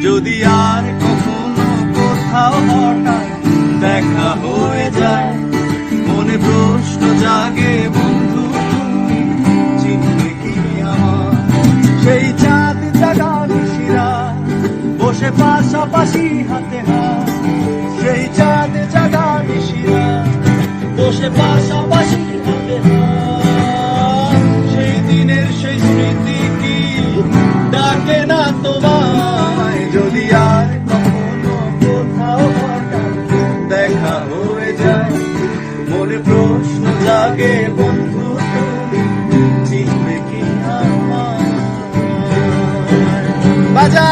যদি আর কখনো কোথাও হঠাৎ দেখা হয়ে যায়, মনে প্রশ্ন জাগে বন্ধু তুমি চিনবে কি আমার সেই চাঁদ জাগা নিশিরা বসে পাশাপাশি হাতে হাত, সেই চাঁদ জাগা নিশিরা বসে পাশাপাশি হাতে হাত। সেই দিনের সেই স্মৃতি কি ডাকে না তোমায়? যদি আর কখনো কোথাও হঠাৎ দেখা হয়ে যায়, মনে প্রশ্ন জাগে বন্ধু তুমি চিনবে কি আমার? বাজা